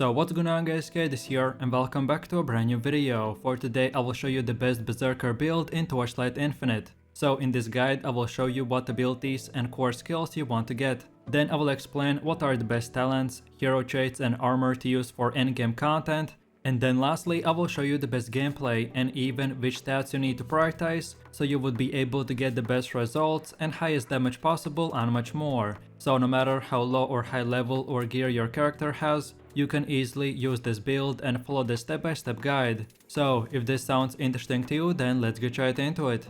So what's going on guys, Kate here and welcome back to a brand new video. For today I will show you the best Berserker build in Torchlight Infinite. So in this guide I will show you what abilities and core skills you want to get. Then I will explain what are the best talents, hero traits and armor to use for endgame content. And then lastly I will show you the best gameplay and even which stats you need to prioritize so you would be able to get the best results and highest damage possible and much more. So no matter how low or high level or gear your character has, you can easily use this build and follow the step-by-step guide. So if this sounds interesting to you, then let's get right into it.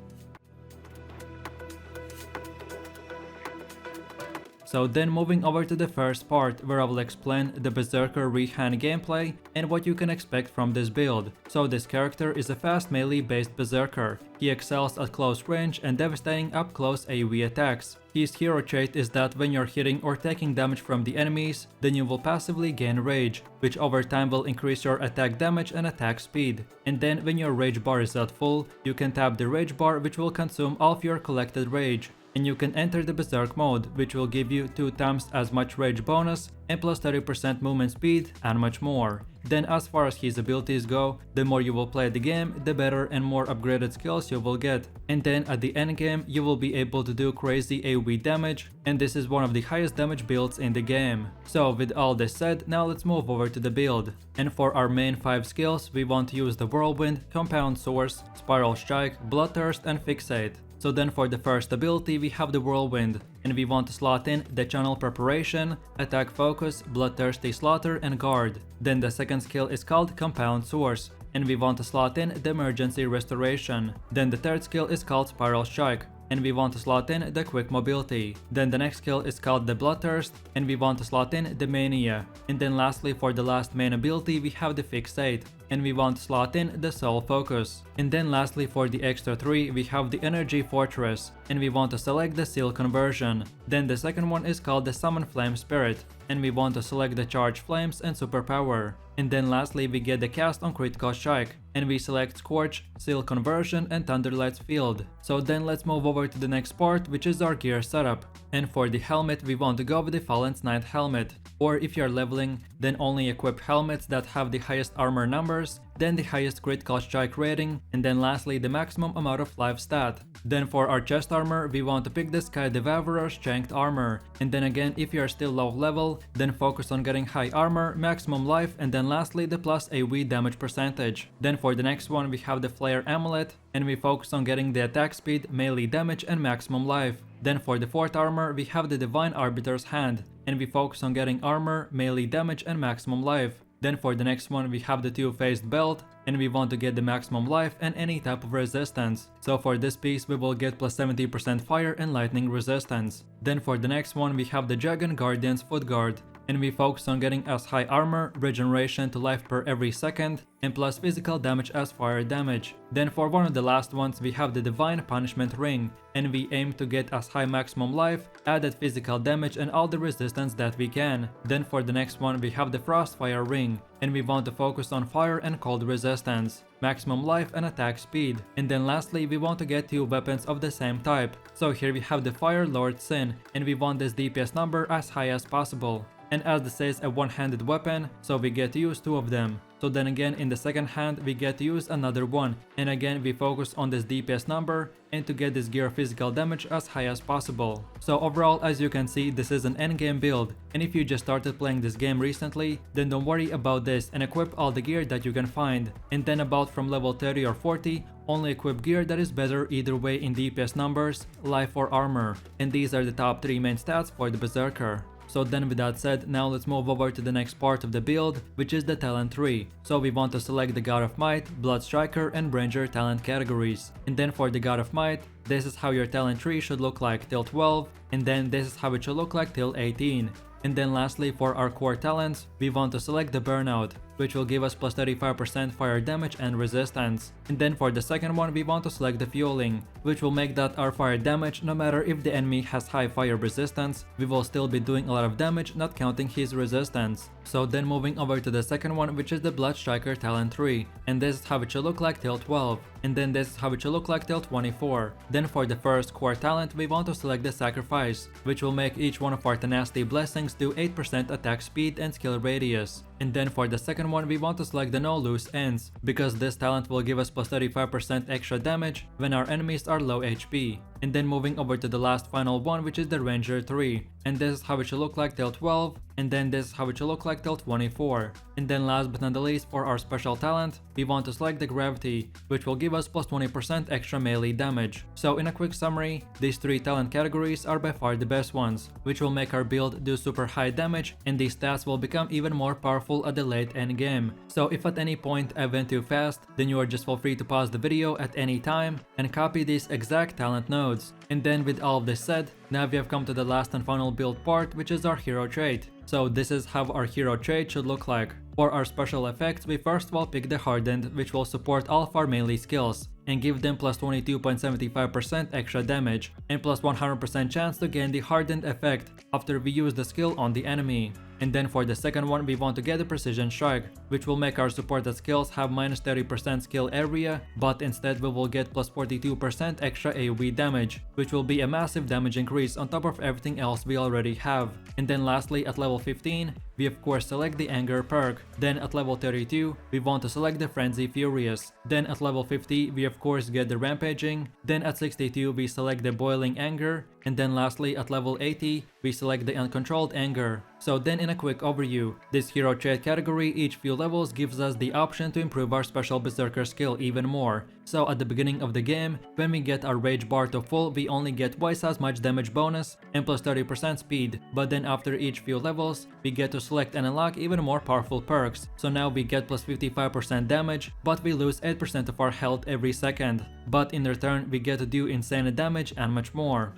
So then moving over to the first part where I will explain the Berserker Rehan gameplay and what you can expect from this build. So this character is a fast melee based Berserker. He excels at close range and devastating up close AoE attacks. His hero trait is that when you're hitting or taking damage from the enemies, then you will passively gain rage, which over time will increase your attack damage and attack speed. And then when your rage bar is at full, you can tap the rage bar which will consume all of your collected rage. And you can enter the Berserk mode, which will give you 2 times as much rage bonus and plus 30% movement speed and much more. Then as far as his abilities go, the more you will play the game, the better and more upgraded skills you will get. And then at the end game, you will be able to do crazy AoE damage, and this is one of the highest damage builds in the game. So with all this said, now let's move over to the build. And for our main 5 skills, we want to use the Whirlwind, Compound Source, Spiral Strike, Bloodthirst and Fixate. So then for the first ability we have the Whirlwind, and we want to slot in the Channel Preparation, Attack Focus, Bloodthirsty Slaughter and Guard. Then the second skill is called Compound Source, and we want to slot in the Emergency Restoration. Then the third skill is called Spiral Strike, and we want to slot in the Quick Mobility. Then the next skill is called the Bloodthirst, and we want to slot in the Mania. And then lastly for the last main ability we have the Fixate, and we want to slot in the Soul Focus. And then lastly for the extra 3 we have the Energy Fortress, and we want to select the Seal Conversion. Then the second one is called the Summon Flame Spirit, and we want to select the Charge Flames and Superpower. And then lastly we get the Cast on Critical Strike, and we select Scorch, Seal Conversion and Thunderlight's Field. So then let's move over to the next part, which is our gear setup. And for the helmet we want to go with the Fallen's Knight helmet, or if you're leveling, then only equip helmets that have the highest armor numbers, then the highest critical strike rating, and then lastly the maximum amount of life stat. Then for our chest armor we want to pick the Sky Devourer Strength armor, and then again if you are still low level, then focus on getting high armor, maximum life, and then lastly the plus AoE damage percentage. Then for the next one we have the Flare Amulet, and we focus on getting the attack speed, melee damage and maximum life. Then for the fourth armor we have the Divine Arbiter's Hand, and we focus on getting armor, melee damage and maximum life. Then for the next one we have the Two-Faced Belt, and we want to get the maximum life and any type of resistance. So for this piece we will get plus 70% fire and lightning resistance. Then for the next one we have the Dragon Guardian's Foot Guard, and we focus on getting as high armor, regeneration to life per every second, and plus physical damage as fire damage. Then for one of the last ones we have the Divine Punishment Ring, and we aim to get as high maximum life, added physical damage and all the resistance that we can. Then for the next one we have the Frostfire Ring, and we want to focus on fire and cold resistance, maximum life and attack speed. And then lastly we want to get 2 weapons of the same type. So here we have the Fire Lord Sin, and we want this DPS number as high as possible. And as this is a one-handed weapon, so we get to use 2 of them. So then again in the second hand we get to use another one, and again we focus on this DPS number and to get this gear physical damage as high as possible. So overall, as you can see, this is an endgame build, and if you just started playing this game recently, then don't worry about this and equip all the gear that you can find. And then about from level 30 or 40, only equip gear that is better either way in DPS numbers, life or armor. And these are the top 3 main stats for the Berserker. So then with that said, now let's move over to the next part of the build, which is the talent tree. So we want to select the God of Might, Blood Striker and Ranger talent categories. And then for the God of Might, this is how your talent tree should look like till 12, and then this is how it should look like till 18. And then lastly for our core talents, we want to select the Burnout, which will give us plus 35% fire damage and resistance. And then for the second one we want to select the Fueling, which will make that our fire damage, no matter if the enemy has high fire resistance, we will still be doing a lot of damage, not counting his resistance. So then moving over to the second one, which is the Blood Striker talent tree, and this is how it should look like till 12, and then this is how it should look like till 24. Then for the first core talent we want to select the Sacrifice, which will make each one of our Tenacity Blessings do 8% attack speed and skill radius. And then for the second one we want to select the no loose ends, because this talent will give us plus 35% extra damage when our enemies are low HP. And then moving over to the last final one, which is the Ranger 3. And this is how it should look like till 12, and then this is how it should look like till 24. And then last but not the least, for our special talent, we want to select the Gravity, which will give us plus 20% extra melee damage. So in a quick summary, these three talent categories are by far the best ones, which will make our build do super high damage, and these stats will become even more powerful at the late end game. So if at any point I went too fast, then you are just feel free to pause the video at any time and copy these exact talent nodes. And then with all of this said, now we have come to the last and final build part, which is our hero trait. So this is how our hero trait should look like. For our special effects, we first of all pick the Hardened, which will support all of our melee skills and give them plus 22.75% extra damage and plus 100% chance to gain the Hardened effect after we use the skill on the enemy. And then for the second one, we want to get the Precision Strike, which will make our supported skills have minus 30% skill area, but instead we will get plus 42% extra AoE damage, which will be a massive damage increase on top of everything else we already have. And then lastly, at level 15, we of course select the Anger perk. Then at level 32, we want to select the Frenzy Furious. Then at level 50, we of course get the Rampaging. Then at 62, we select the Boiling Anger. And then lastly, at level 80, we select the Uncontrolled Anger. So then in a quick overview, this hero trait category each few levels gives us the option to improve our special Berserker skill even more. So at the beginning of the game, when we get our rage bar to full, we only get twice as much damage bonus and plus 30% speed, but then after each few levels, we get to select and unlock even more powerful perks. So now we get plus 55% damage, but we lose 8% of our health every second. But in return, we get to do insane damage and much more.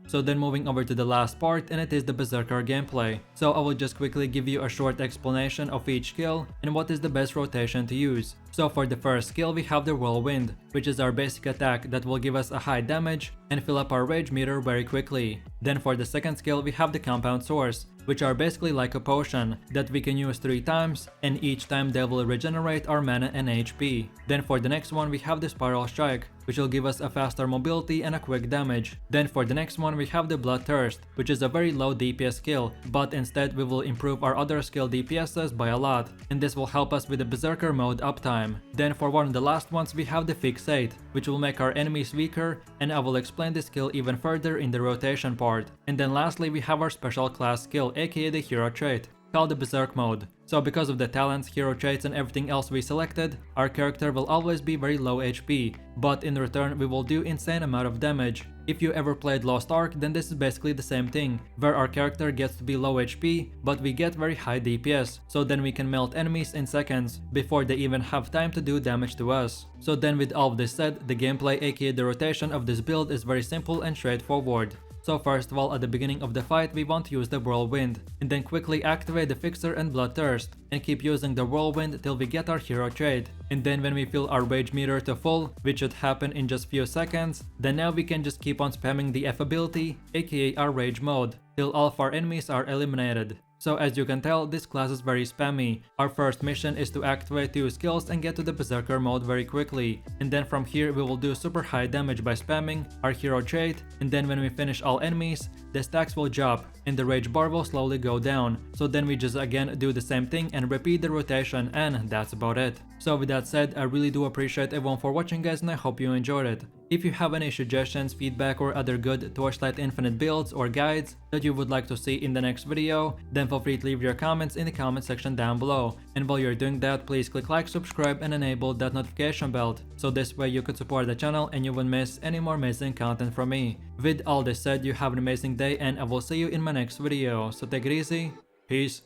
So then moving over to the last part, and it is the Berserker gameplay. So I will just quickly give you a short explanation of each skill and what is the best rotation to use. So for the first skill we have the Whirlwind, which is our basic attack that will give us a high damage and fill up our rage meter very quickly. Then for the second skill we have the Compound Source, which are basically like a potion that we can use 3 times, and each time they will regenerate our mana and HP. Then for the next one we have the Spiral Strike, which will give us a faster mobility and a quick damage. Then for the next one we have the Bloodthirst, which is a very low DPS skill, but instead we will improve our other skill DPSs by a lot, and this will help us with the Berserker mode uptime. Then for one of the last ones we have the Fixate, which will make our enemies weaker, and I will explain this skill even further in the rotation part. And then lastly we have our special class skill, aka the hero trait, called the Berserk mode. So because of the talents, hero traits and everything else we selected, our character will always be very low HP, but in return we will do insane amount of damage. If you ever played Lost Ark, then this is basically the same thing, where our character gets to be low HP, but we get very high DPS, so then we can melt enemies in seconds, before they even have time to do damage to us. So then with all of this said, the gameplay aka the rotation of this build is very simple and straightforward. So first of all, at the beginning of the fight we want to use the Whirlwind, and then quickly activate the Fixer and Bloodthirst, and keep using the Whirlwind till we get our hero trait. And then when we fill our rage meter to full, which should happen in just few seconds, then now we can just keep on spamming the F ability, aka our rage mode, till all of our enemies are eliminated. So as you can tell, this class is very spammy. Our first mission is to activate 2 skills and get to the Berserker mode very quickly. And then from here we will do super high damage by spamming our hero trait, and then when we finish all enemies, the stacks will drop and the rage bar will slowly go down. So then we just again do the same thing and repeat the rotation, and that's about it. So with that said, I really do appreciate everyone for watching guys, and I hope you enjoyed it. If you have any suggestions, feedback or other good Torchlight Infinite builds or guides that you would like to see in the next video, then feel free to leave your comments in the comment section down below. And while you're doing that, please click like, subscribe and enable that notification bell, so this way you could support the channel and you won't miss any more amazing content from me. With all this said, you have an amazing day and I will see you in my next video, so take it easy, peace.